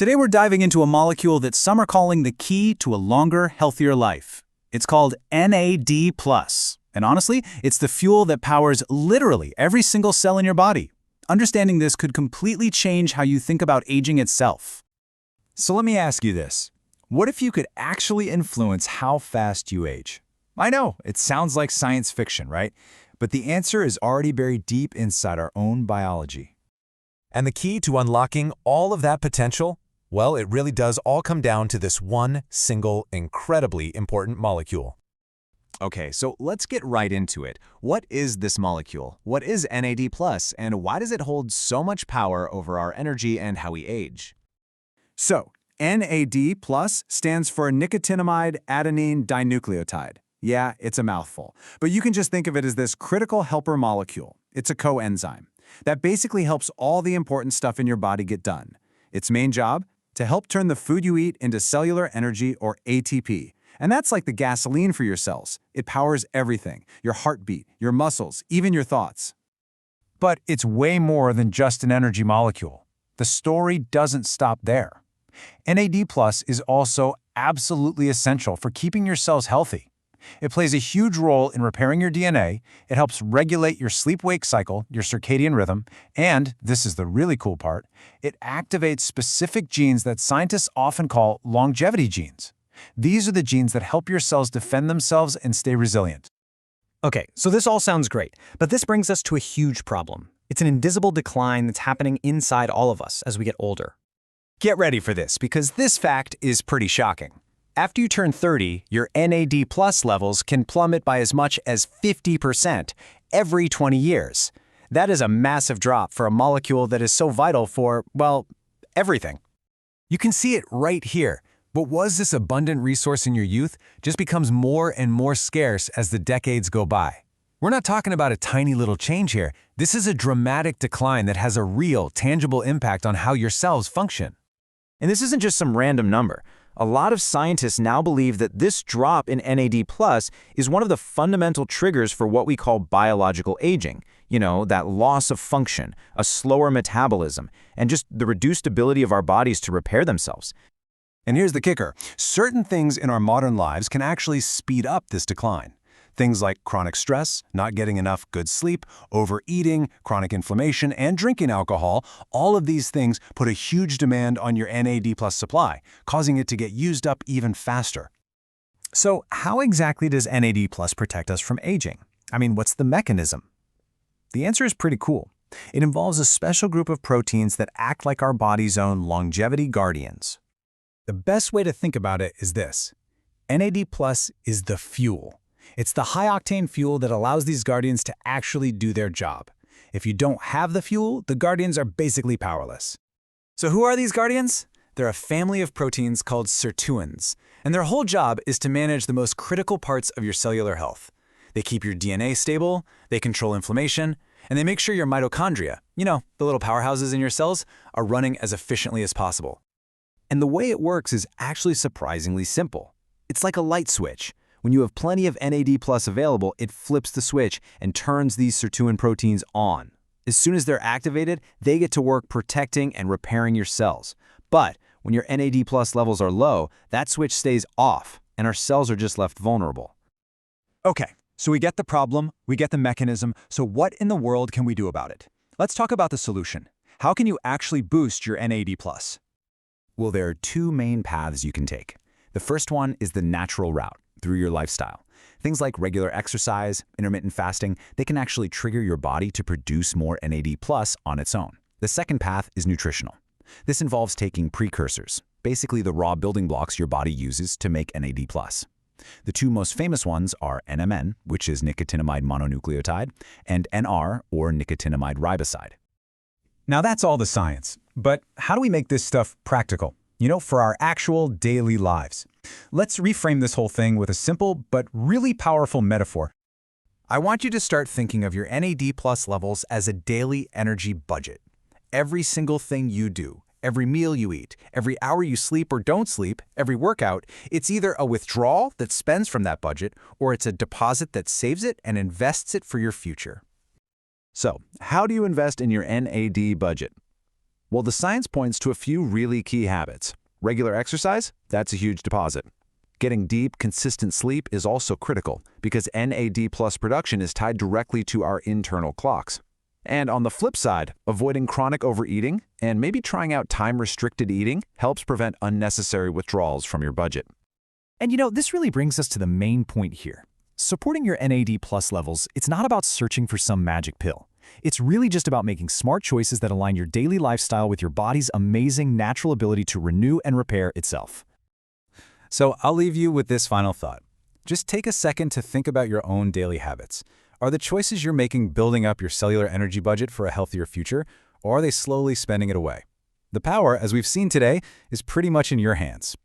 Today we're diving into a molecule that some are calling the key to a longer, healthier life. It's called NAD+. And honestly, it's the fuel that powers literally every single cell in your body. Understanding this could completely change how you think about aging itself. So let me ask you this. What if you could actually influence how fast you age? I know, it sounds like science fiction, right? But the answer is already buried deep inside our own biology. And the key to unlocking all of that potential? Well, it really does all come down to this one single, incredibly important molecule. Okay, so let's get right into it. What is this molecule? What is NAD+, and why does it hold so much power over our energy and how we age? So, NAD+ stands for Nicotinamide Adenine Dinucleotide. Yeah, it's a mouthful, but you can just think of it as this critical helper molecule. It's a coenzyme that basically helps all the important stuff in your body get done. Its main job? To help turn the food you eat into cellular energy, or ATP. And that's like the gasoline for your cells. It powers everything, your heartbeat, your muscles, even your thoughts. But it's way more than just an energy molecule. The story doesn't stop there. NAD+ is also absolutely essential for keeping your cells healthy. It plays a huge role in repairing your DNA, it helps regulate your sleep-wake cycle, your circadian rhythm, and, this is the really cool part, it activates specific genes that scientists often call longevity genes. These are the genes that help your cells defend themselves and stay resilient. Okay, so this all sounds great, but this brings us to a huge problem. It's an invisible decline that's happening inside all of us as we get older. Get ready for this, because this fact is pretty shocking. After you turn 30, your NAD+ levels can plummet by as much as 50% every 20 years. That is a massive drop for a molecule that is so vital for, well, everything. You can see it right here. But was this abundant resource in your youth just becomes more and more scarce as the decades go by? We're not talking about a tiny little change here. This is a dramatic decline that has a real, tangible impact on how your cells function. And this isn't just some random number. A lot of scientists now believe that this drop in NAD+ is one of the fundamental triggers for what we call biological aging. You know, that loss of function, a slower metabolism, and just the reduced ability of our bodies to repair themselves. And here's the kicker. Certain things in our modern lives can actually speed up this decline. Things like chronic stress, not getting enough good sleep, overeating, chronic inflammation, and drinking alcohol, all of these things put a huge demand on your NAD+ supply, causing it to get used up even faster. So how exactly does NAD+ protect us from aging? I mean, what's the mechanism? The answer is pretty cool. It involves a special group of proteins that act like our body's own longevity guardians. The best way to think about it is this. NAD+ is the fuel. It's the high-octane fuel that allows these guardians to actually do their job. If you don't have the fuel, the guardians are basically powerless. So who are these guardians? They're a family of proteins called sirtuins, and their whole job is to manage the most critical parts of your cellular health. They keep your DNA stable, they control inflammation, and they make sure your mitochondria, you know, the little powerhouses in your cells, are running as efficiently as possible. And the way it works is actually surprisingly simple. It's like a light switch. When you have plenty of NAD+ available, it flips the switch and turns these sirtuin proteins on. As soon as they're activated, they get to work protecting and repairing your cells. But when your NAD+ levels are low, that switch stays off, and our cells are just left vulnerable. Okay, so we get the problem, we get the mechanism, so what in the world can we do about it? Let's talk about the solution. How can you actually boost your NAD+? Well, there are two main paths you can take. The first one is the natural route, through your lifestyle. Things like regular exercise, intermittent fasting, they can actually trigger your body to produce more NAD+ on its own. The second path is nutritional. This involves taking precursors, basically the raw building blocks your body uses to make NAD+. The two most famous ones are NMN, which is nicotinamide mononucleotide, and NR, or nicotinamide riboside. Now that's all the science, but how do we make this stuff practical? You know, for our actual daily lives. Let's reframe this whole thing with a simple but really powerful metaphor. I want you to start thinking of your NAD+ levels as a daily energy budget. Every single thing you do, every meal you eat, every hour you sleep or don't sleep, every workout, it's either a withdrawal that spends from that budget, or it's a deposit that saves it and invests it for your future. So, how do you invest in your NAD budget? Well, the science points to a few really key habits. Regular exercise, that's a huge deposit. Getting deep, consistent sleep is also critical because NAD+ production is tied directly to our internal clocks. And on the flip side, avoiding chronic overeating and maybe trying out time-restricted eating helps prevent unnecessary withdrawals from your budget. And this really brings us to the main point here. Supporting your NAD+ levels, it's not about searching for some magic pill. It's really just about making smart choices that align your daily lifestyle with your body's amazing natural ability to renew and repair itself. So I'll leave you with this final thought. Just take a second to think about your own daily habits. Are the choices you're making building up your cellular energy budget for a healthier future, or are they slowly spending it away? The power, as we've seen today, is pretty much in your hands.